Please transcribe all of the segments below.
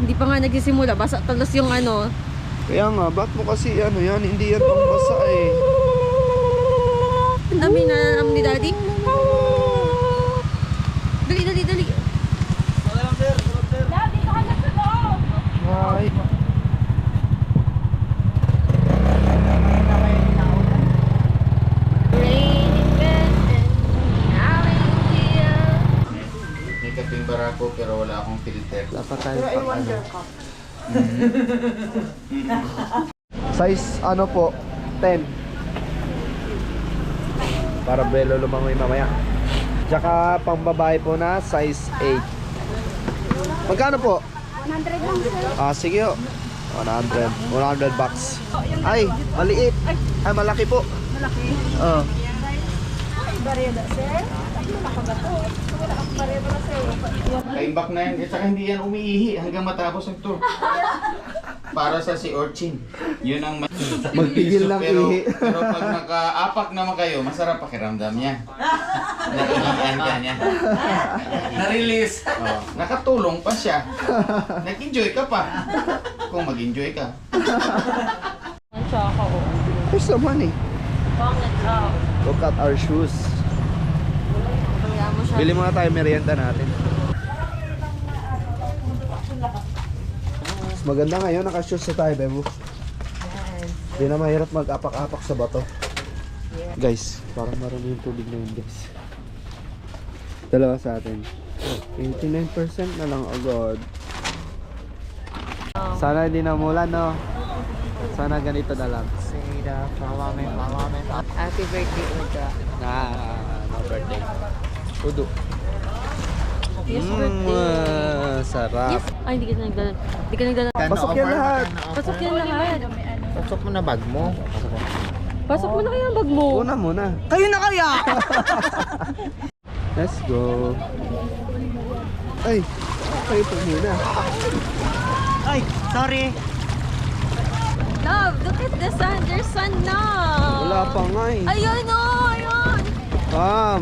Hindi pa nga nagsisimula. Basa talos yung ano. Kaya nga, ba't mo kasi ano yan? Hindi yan pambasa eh. Ang dami na alam ni Daddy. Dali, dali, dali. Daddy, kahanap sa loob. Hi. May kaping barako pero wala akong filter. Dapat tayo pa ano. Size ano po? 10. Para belo lumangoy mamaya. Tsaka pang babae po na size 8. Magkano po? 100 lang, sir. Sige o. 100 bucks. Ay, maliit. Ay, malaki po. Malaki. Oo. Bareda, sir. Wala kang bareda na, sir. Kaimbak na yan. At saka hindi yan umiihi hanggang matapos ang tour. Para sa si Orchin. Yun ang Magpigil ng ihi. Pero pag nakaapak naman kayo, masarap pakiramdam niya. Naiiyan ka niya. Na-release. Oh, nakatulong pa siya. Nag-enjoy ka pa. Kung mag-enjoy ka. Ang tsaka ko. There's some money. Pangit ka. Look at our shoes. Kaya mo siya. Bili muna tayo merienda natin. Mas maganda ngayon, naka-shoes na tayo, Bebo. Hindi na mahirap mag-apak-apak sa bato. Guys, parang marami yung tubig na yun, guys. Dalawa sa atin. 89% na lang agad. Sana hindi na umulan, no? Sana ganito na lang. Happy birthday, Uda. No birthday. Udo. Yes, birthday. Sarap. Yes. Ay, hindi ka nagdala. Hindi ka nagdala. Pasok yan lahat. Pasok yan lahat. Pasok mo na bag mo. Pasok mo na kaya ang bag mo. Una muna. Kayo na kaya! Let's go. Ay, kayo po muna. Ay, sorry. Love, look at the sun. There's sun now. Wala pa nga eh. Ayun o, ayun.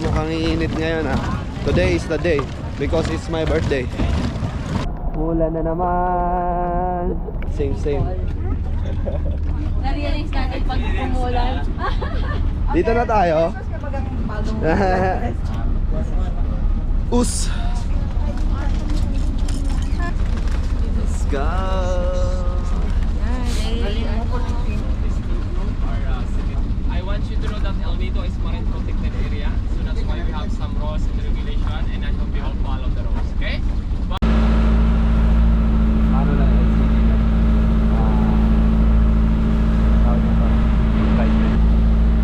Mukhang iinit ngayon ah. Today is the day because it's my birthday. Mula na naman. Same. Na-realize natin pag umulan. Dito na tayo. Us. Let's go. I want you to know that El Nido is marine protected area, so that's why we have some rules and regulation, and I hope you all follow the rules, okay? Ano lang LCD lang.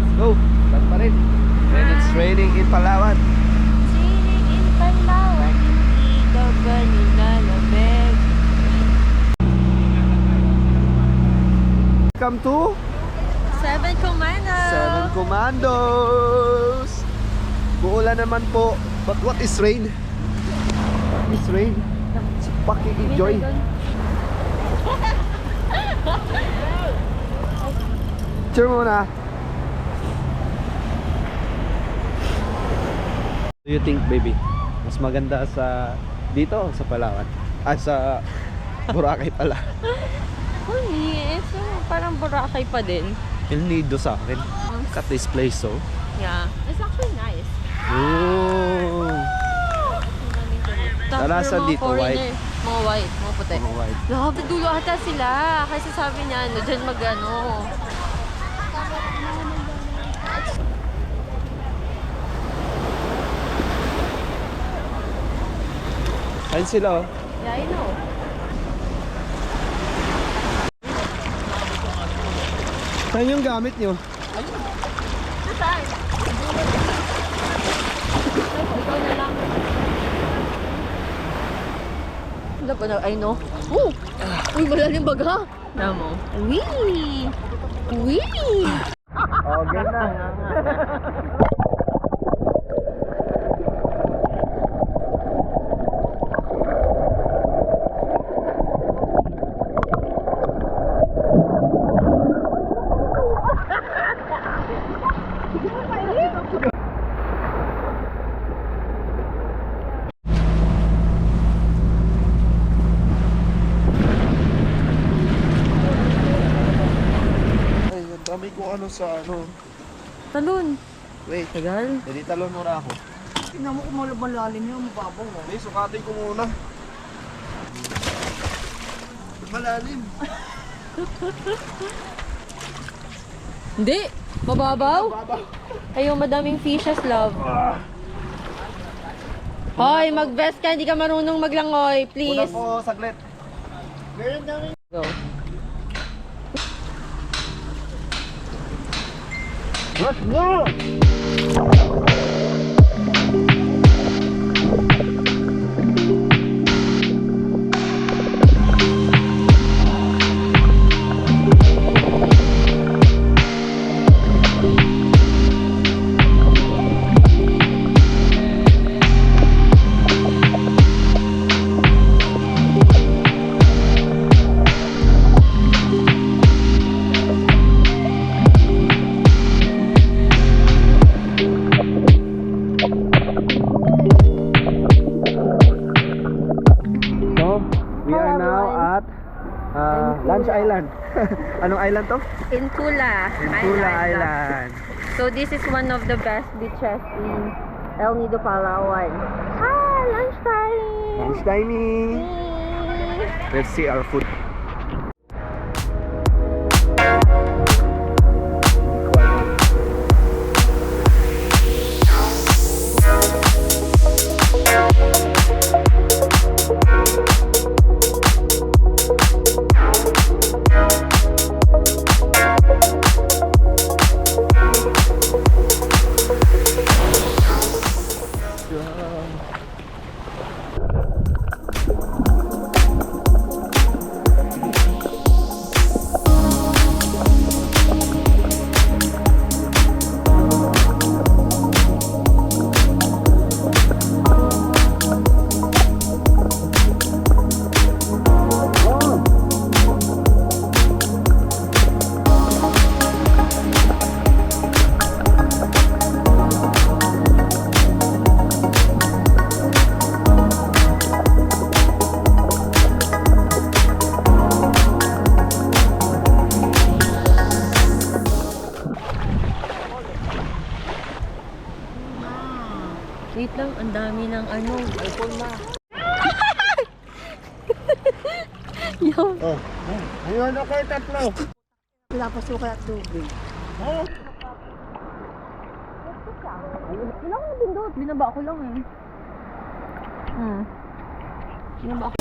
Let's go. Saan pa rin? And it's raining in Palawan. Sailing in Palawan, hindi daw ba nilalabeg? Welcome to 7 Commando. 7 Commandos. Uulan naman po. But what is rain? What is rain? It's fucking enjoy. Picture muna. Do you think, baby, mas maganda sa dito o sa Palawan? Sa Boracay pala. Uy, ito parang Boracay pa din. El Nido sa akin. Look at this place, oh. Yeah, it's actually nice. Oh. Tapos Naranasan mga dito, foreigner, mga white, mga puti. Mga white. Love, dulo ata sila. Kasi sabi niya, ano, dyan mag-ano. Ayun sila, oh. Yeah, I know. Saan yung gamit nyo? Saan? Ikaw na lang. Wala ba na, I know. Oh! Uy, malalim baga. Tama mo. Wee! Wee! Oh, ganda. ano sa ano. Talon. Wait, Tagal. hindi talon muna ako. Tingnan mo kung malalim niya, mababaw. Hindi, sukatin ko muna. Malalim. Hindi. Mababaw. Ayun, madaming fishes, love. Hoy, mag-vest ka. Hindi ka marunong maglangoy. Una Please. po, saglit. Go. Let's go! So, we are now at Lunch Island. Anong island to? Intula. Intula Island. So this is one of the best beaches in El Nido, Palawan. Lunchtime! Lunch timing. Let's see our food. Wait lang, ang dami ng ano. iPhone na. Yo. Oh, ayun ako kayo tatlo. Wala pa suka at tubig. Wala akong pindot. Binaba ko lang eh. Binaba ko.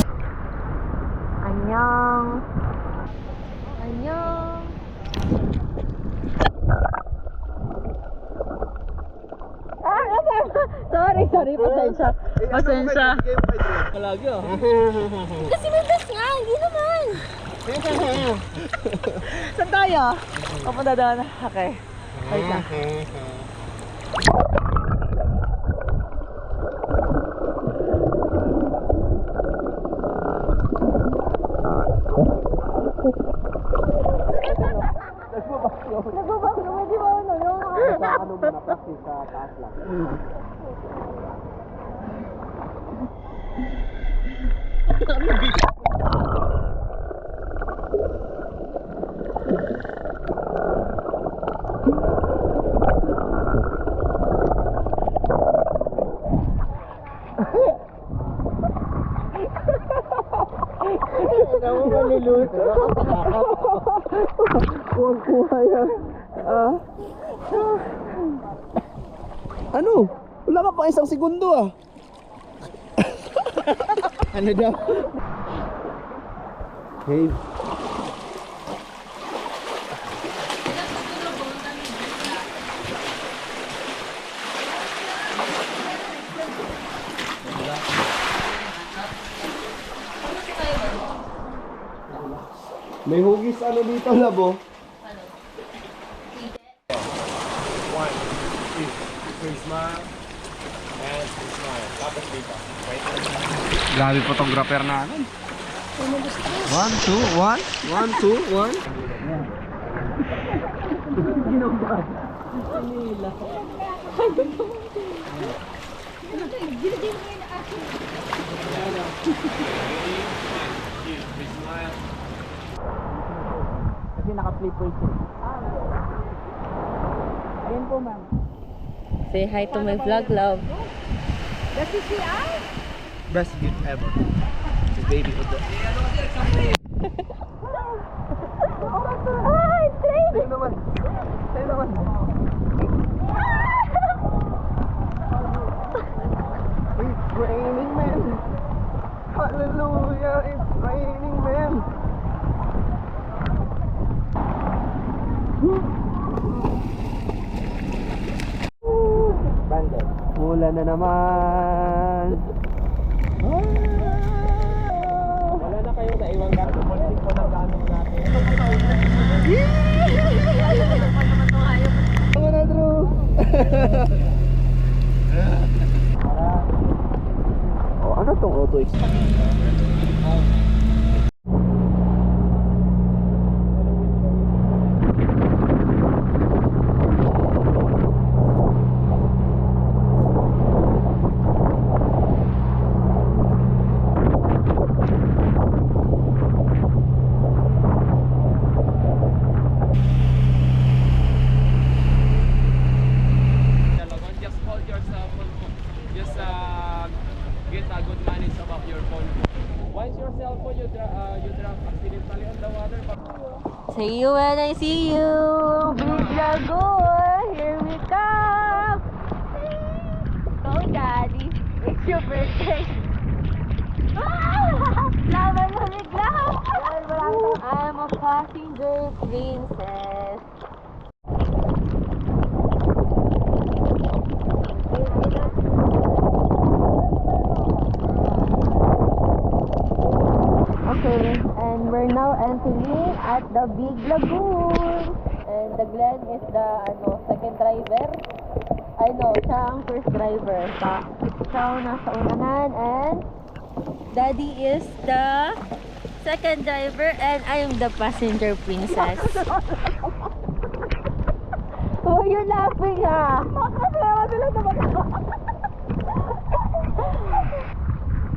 Annyeong. Annyeong. Sorry, pasensya. Pasensya. Palagi ah. Kasi may best nga, hindi naman. Saan tayo? Papunta doon. Okay. Wait lang. Nagbabak naman, di ba? Ano ba na practice sa taas lang? Ano mo maluluto? Huwag kuha yan. Ano? Wala ka pa isang segundo ah. Ano daw? Hey. May hugis ano dito, labo? One, two, three, smile. And smile. Tapos dito. Right? Grabe photographer natin. 1, 2, 1. 1, 2, 1. Kasi naka-flip point. Yan po, ma'am. Say hi to my vlog, love. Best gift ever. The baby of the... Ay, train! Sa'yo naman. Sa'yo naman. It's raining men. Hallelujah, it's raining men. Bandit. Mula na naman. Wala na kayo na iwang gamit. Konting ko ng gamit natin. Tama na, Drew. Oh, ano tong auto Dalagon, just hold yourself. Just get a good manage about your phone. Once your cell phone you drop accidentally on the water. See you when I see you. Big Lagoon, here we come. Oh, Daddy, it's your birthday. Laban mo bigla. I'm a passenger princess. Okay, and we're now entering at the Big Lagoon. And the Glenn is the second driver. I know, siya ang first driver. Siya ang nasa unahan and Daddy is the second driver and I am the passenger princess. Oh, you're laughing ah!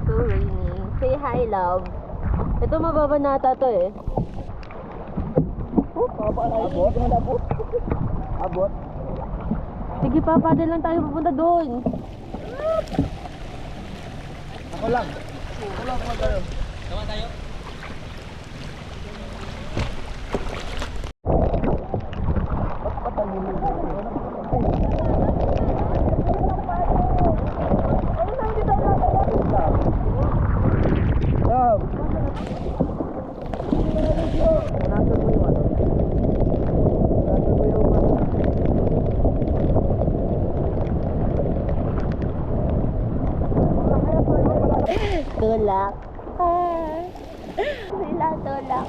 So rainy. Say hi, love. Ito mababa nata to eh. Abot. Sige pa, paddle lang tayo pupunta doon. Ako lang. Tama tayo. Love. Tulak. Sila tulak.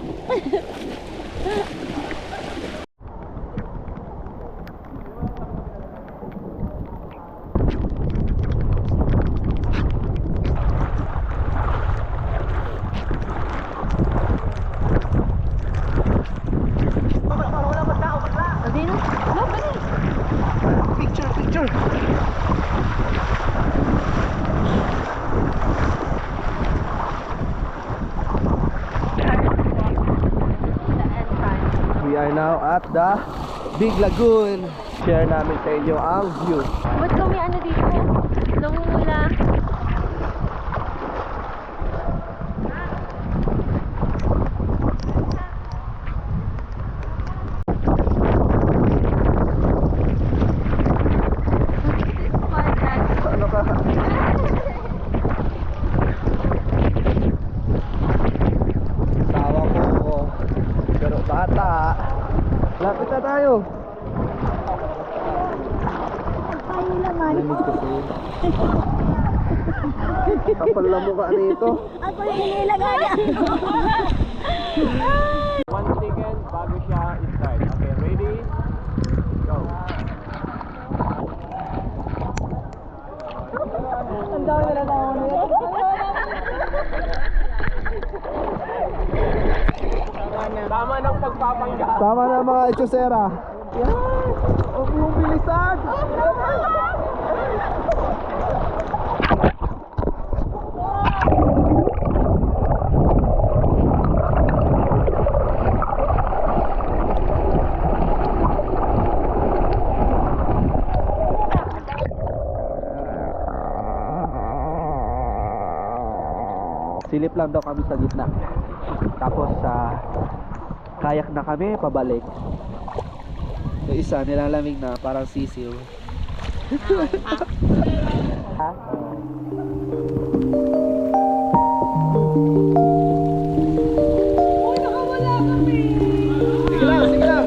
Sabi na. Love, dali. Picture, picture. We are now at the Big Lagoon. Share namin sa inyo ang view. Ba't kami ano dito? Namumula. Ano ka? Tawa ko. Pero bata. Lapit na tayo. Tayo naman. Kapal na mukha nito. Ako yung nilagay. 1 second bago siya start. Okay, ready? Go. Ang dami na lang ako. Tama ng pagpapanggap. Tama na mga echosera. Yan! Huwag mong bilisan! Silip lang daw kami sa gitna. Tapos kayak na kami pabalik. Yung isa nilalamig na parang sisiw. Sige lang, sige lang.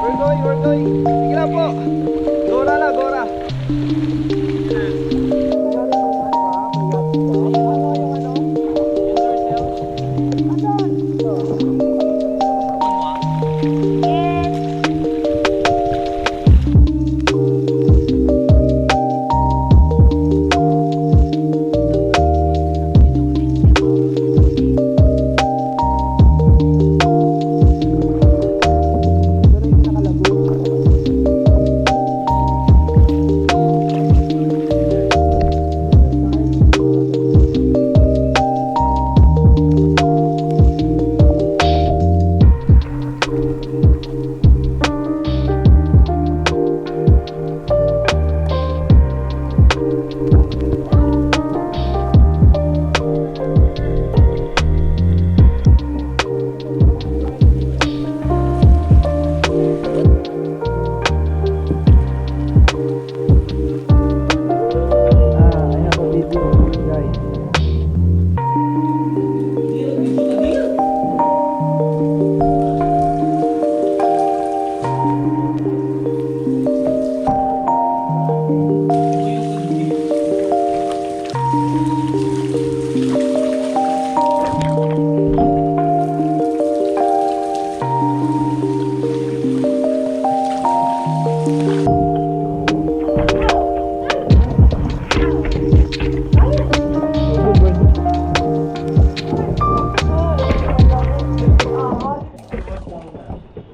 We're going. Sige lang po. Gora lang, gora.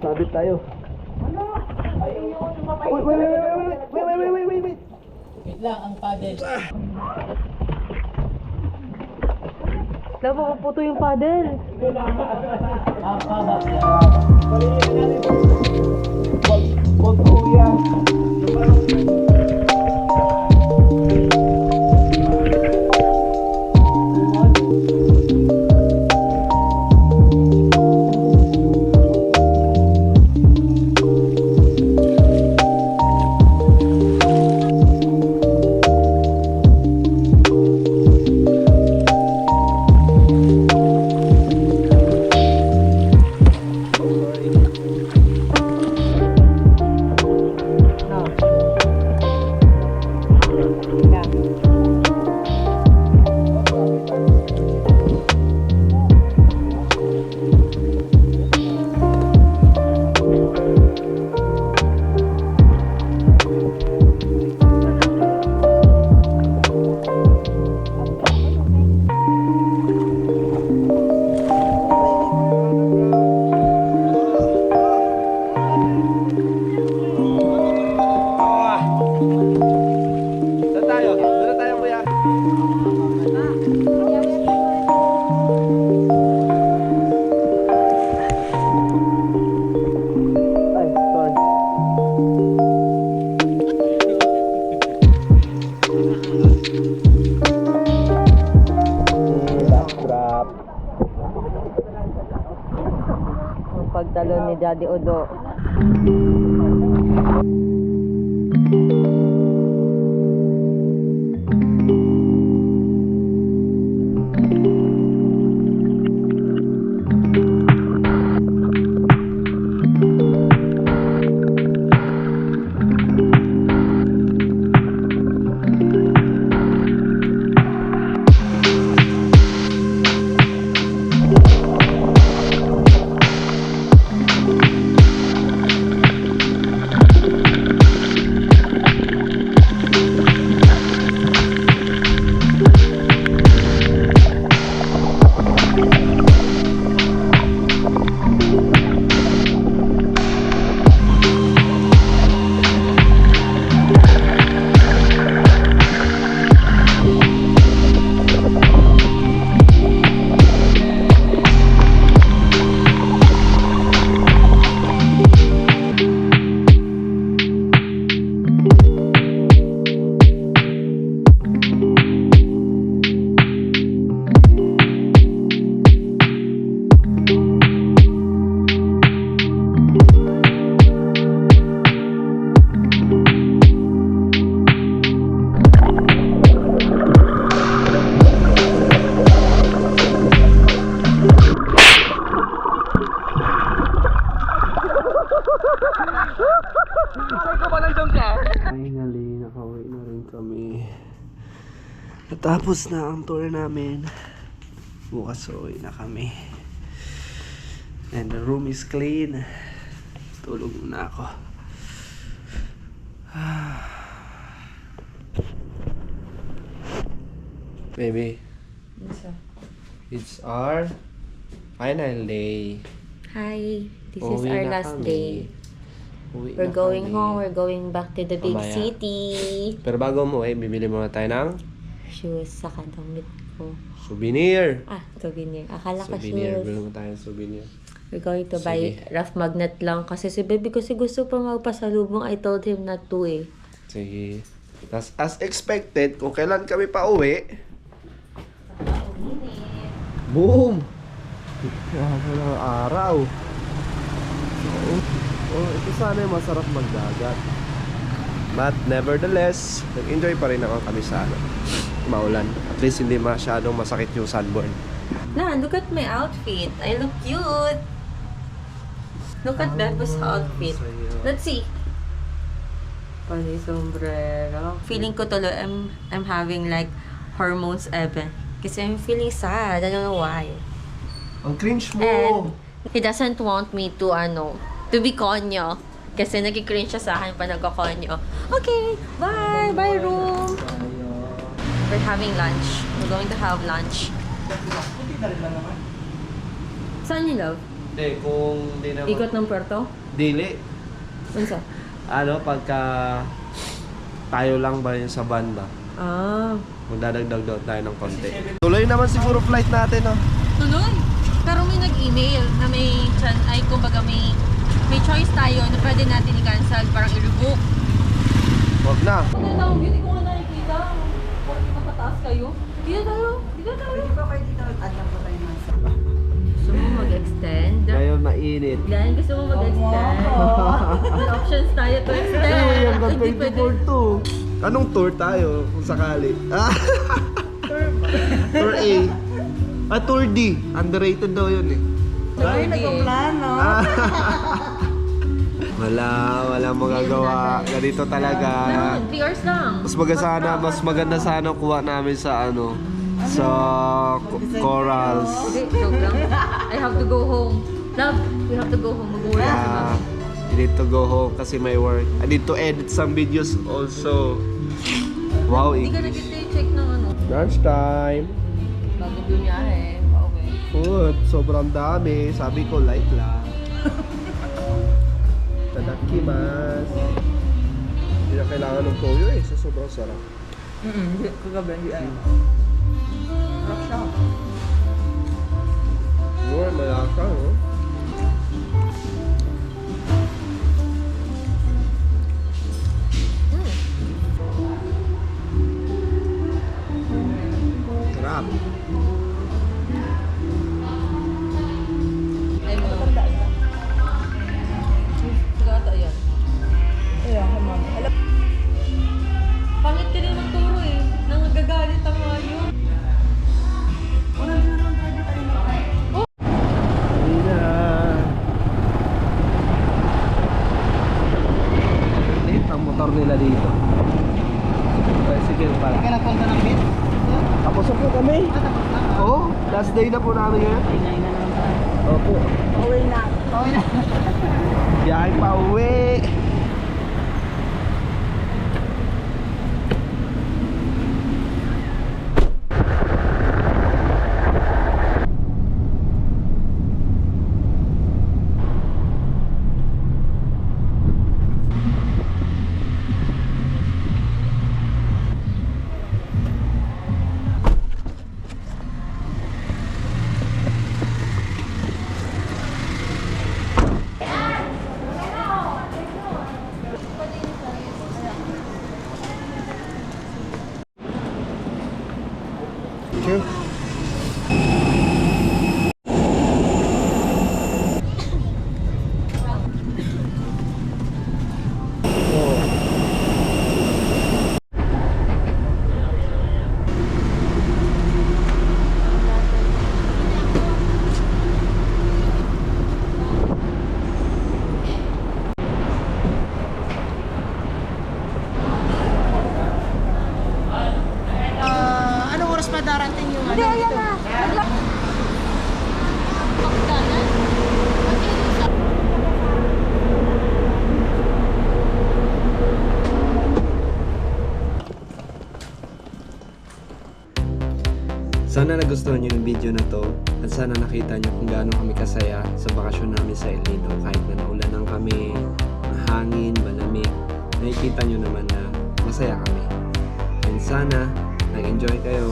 Sabit tayo. Wait. Wait lang, ang paddle. Dapat maputo yung paddle. Wag ko yan. Doon tayo kuya. Ay, sorry. Last drop. Ang pagtalon ni Daddy Odo. Natapos na ang tour namin. Bukas uwi na kami. And the room is clean. Tulog na ako. Baby, it's our final day. Hi, this is Uwi our na last kami. day. Uwi We're na going kami. home. We're going back to the big Mamaya. city. Pero bago mo bibili muna tayo ng Shoes sa damit ko. souvenir. Souvenir. Akala ko Souvenir. shoes. Bili mo tayo ng souvenir. We're going to buy Sige. rough magnet lang kasi si baby kasi gusto pa magpasalubong. I told him not to eh. Sige. Tas as expected, kung kailan kami pa uwi. Boom! Grabe ng araw. Ito sana yung masarap magdagat. But nevertheless, nag-enjoy pa rin ako kami sa maulan. At least hindi masyadong masakit yung sunburn. Nah, look at my outfit. I look cute. Look at Bebo's outfit. Let's see. Pali sombrero. Feeling ko tuloy, I'm having like hormones even. Kasi I'm feeling sad. I don't know why. Ang cringe mo! And he doesn't want me to to be konyo. Kasi nagki-cringe siya sa akin pa nagko-konyo. Okay, bye! Bye room! We're having lunch. We're going to have lunch. Saan ni Love? Hindi, kung di naman... Ikot ng Puerto? Dili. Unsa? Pagka tayo lang ba yun sa banda? Magdadagdag daw tayo ng konti. Tuloy naman siguro flight natin, no? Tuloy! Pero may nag-email na kumbaga may choice tayo na pwede natin i-cancel, parang i-revoke. Huwag na. Hindi ko nga nakikita. Bakit makataas kayo? Dito tayo. Pwede ba kayo dito? Gusto mo mag-extend? Ngayon mainit. Glenn, gusto mo mag-extend? May options tayo to extend. Hanggang Hindi pwede. 24 to. Anong tour tayo kung sakali? Tour A. Tour D. Underrated daw yun eh. Ay, nagpaplano. Wala magagawa. Ganito talaga. 3 hours lang. Mas maganda sana kuha namin sa sa corals. Hindi, joke lang. I have to go home. Love, we have to go home. Mag-uwi na si Mami. I need to go home kasi may work. I need to edit some videos also. Wow, Hindi ka English. nag-check ng Lunch time. bago bumiyahe. Pauwi. Food, sobrang dami. Sabi ko, light lang. Tadakimasu. Hindi na kailangan ng toyo eh. Sa sobrang sarap. Hindi, kagabi, hindi ay. Sarap siya. More malasa, no? Sarap. Ay, mga tandaan ka. Sigata yan. Ayan, mama. Alam, Pangit ka rin magturo eh. Nangagagalit ang mga yun. Hindi na. Late ang motor nila dito. Tricycle pala. Kaya nagpunta ng bit? Tapos na po kami. Oo, last day na po namin ngayon. Opo. pauwi na. Biyahe pa uwi. darating yung Hindi, ayan na. Sana nagustuhan nyo yung video na to at sana nakita nyo kung gaano kami kasaya sa bakasyon namin sa El Nido. Kahit na naulanan kami, mahangin, malamig, nakikita nyo naman na masaya kami. And sana nag-enjoy kayo.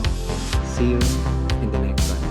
See you in the next one.